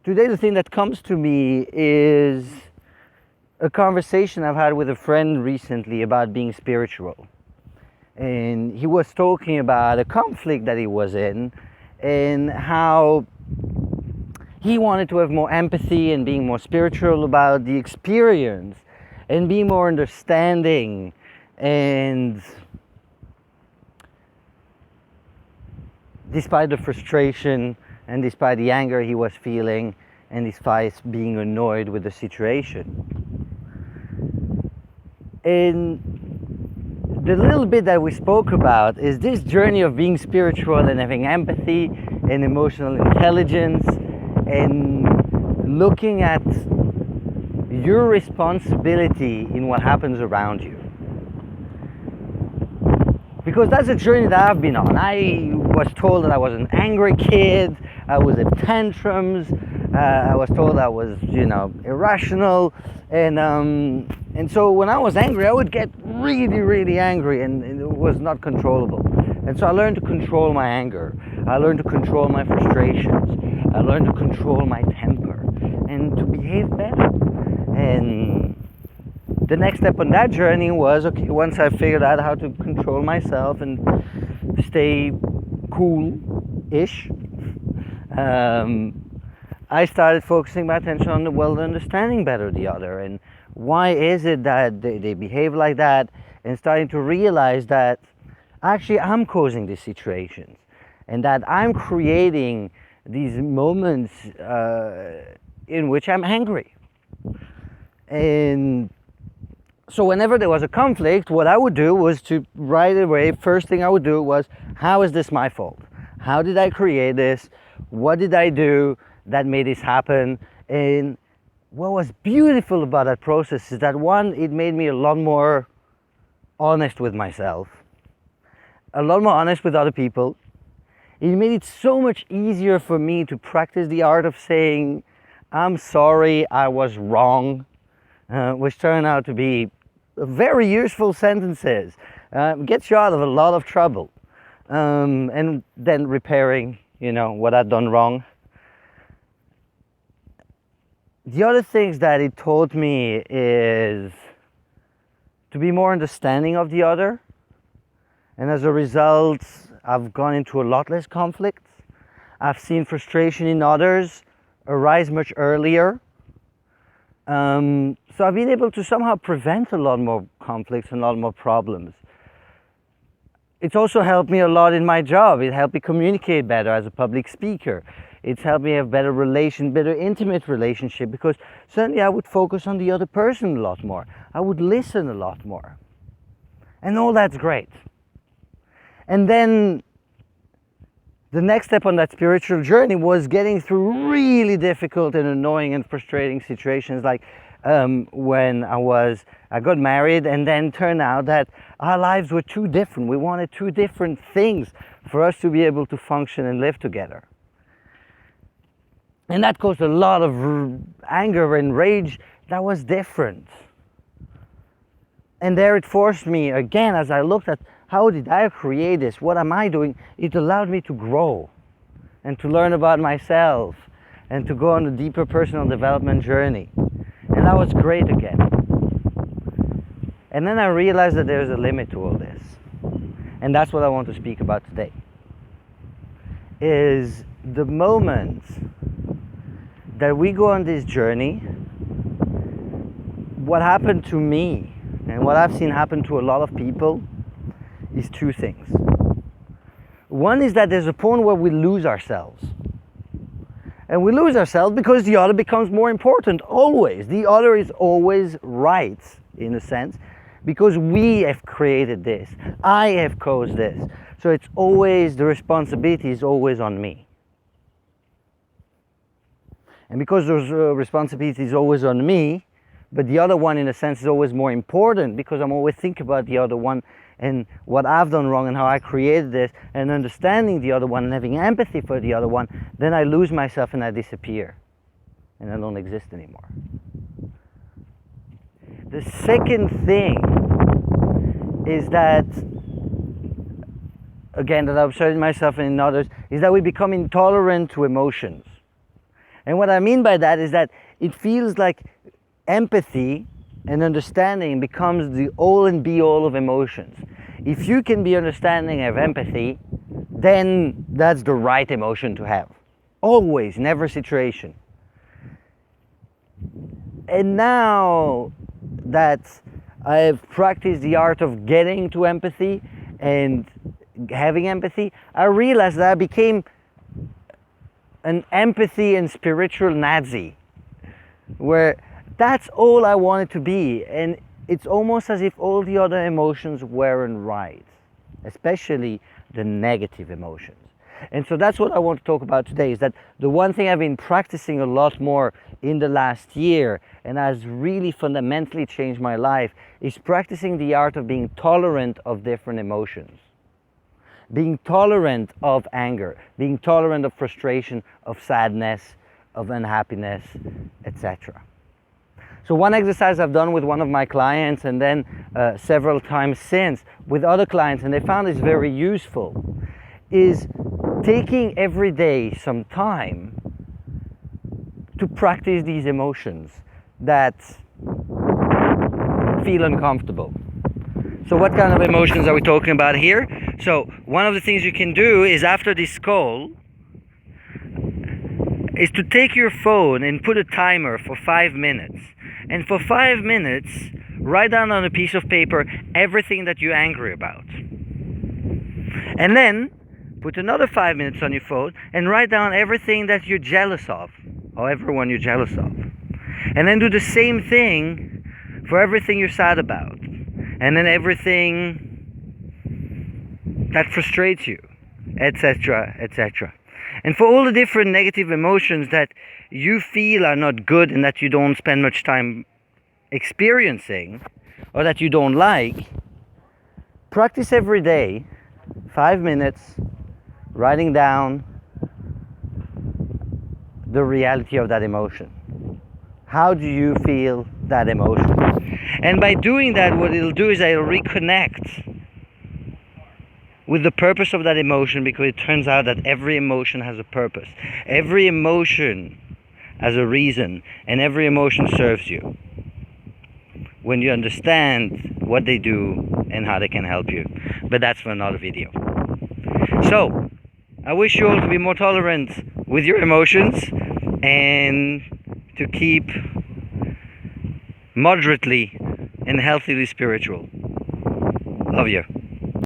Today, the thing that comes to me is a conversation I've had with a friend recently about being spiritual. And he was talking about a conflict that he was in and how he wanted to have more empathy and being more spiritual about the experience and being more understanding. And despite the frustration and despite the anger he was feeling and despite being annoyed with the situation. And the little bit that we spoke about is this journey of being spiritual and having empathy and emotional intelligence and looking at your responsibility in what happens around you. Because that's a journey that I've been on. I was told that I was an angry kid, I was at tantrums, I was told I was, irrational, and so when I was angry, I would get really, really angry, and it was not controllable. And so I learned to control my anger, I learned to control my frustrations, I learned to control my temper, and to behave better. And the next step on that journey was, okay, once I figured out how to control myself and stay cool-ish, I started focusing my attention on understanding better the other and why is it that they behave like that, and starting to realize that actually I'm causing these situations and that I'm creating these moments in which I'm angry. And so whenever there was a conflict, what I would do was to right away, first thing I would do was, how is this my fault? How did I create this? What did I do that made this happen? And what was beautiful about that process is that, one, it made me a lot more honest with myself, a lot more honest with other people. It made it so much easier for me to practice the art of saying, I'm sorry, I was wrong, which turned out to be very useful sentences. Gets you out of a lot of trouble. And then repairing, what I'd done wrong. The other things that it taught me is to be more understanding of the other. And as a result, I've gone into a lot less conflicts. I've seen frustration in others arise much earlier. So I've been able to somehow prevent a lot more conflicts and a lot more problems. It's also helped me a lot in my job. It helped me communicate better as a public speaker. It's helped me have better intimate relationship, because suddenly I would focus on the other person a lot more. I would listen a lot more. And all that's great. And then the next step on that spiritual journey was getting through really difficult and annoying and frustrating situations, like when I got married, and then turned out that our lives were too different. We wanted two different things for us to be able to function and live together. And that caused a lot of anger and rage that was different. And there it forced me, again, as I looked at how did I create this, what am I doing, it allowed me to grow and to learn about myself and to go on a deeper personal development journey. And that was great again. And then I realized that there's a limit to all this. And that's what I want to speak about today. Is the moment that we go on this journey, what happened to me and what I've seen happen to a lot of people is two things. One is that there's a point where we lose ourselves. And we lose ourselves because the other becomes more important, always. The other is always right, in a sense, because we have created this. I have caused this. So it's always, the responsibility is always on me. And because those responsibility is always on me, but the other one, in a sense, is always more important, because I'm always thinking about the other one and what I've done wrong and how I created this, and understanding the other one and having empathy for the other one, then I lose myself and I disappear. And I don't exist anymore. The second thing is that, again, that I've observed in myself and in others, is that we become intolerant to emotions. And what I mean by that is that it feels like empathy and understanding becomes the all and be all of emotions. If you can be understanding of empathy, then that's the right emotion to have. Always, in every situation. And now that I've practiced the art of getting to empathy and having empathy, I realized that I became an empathy and spiritual Nazi, where that's all I wanted to be. And it's almost as if all the other emotions weren't right, especially the negative emotions. And so that's what I want to talk about today, is that the one thing I've been practicing a lot more in the last year and has really fundamentally changed my life is practicing the art of being tolerant of different emotions. Being tolerant of anger, being tolerant of frustration, of sadness, of unhappiness, etc. So one exercise I've done with one of my clients, and then several times since with other clients, and they found this very useful, is taking every day some time to practice these emotions that feel uncomfortable. So what kind of emotions are we talking about here? So one of the things you can do is, after this call, is to take your phone and put a timer for 5 minutes. And for 5 minutes, write down on a piece of paper everything that you're angry about. And then put another 5 minutes on your phone and write down everything that you're jealous of, or everyone you're jealous of. And then do the same thing for everything you're sad about. And then everything that frustrates you, etc., etc. And for all the different negative emotions that you feel are not good and that you don't spend much time experiencing, or that you don't like, practice every day, 5 minutes, writing down the reality of that emotion. How do you feel that emotion? And by doing that, what it'll do is it'll reconnect with the purpose of that emotion, because it turns out that every emotion has a purpose. Every emotion has a reason, and every emotion serves you when you understand what they do and how they can help you. But that's for another video. So, I wish you all to be more tolerant with your emotions and to keep moderately and healthily spiritual. Love you.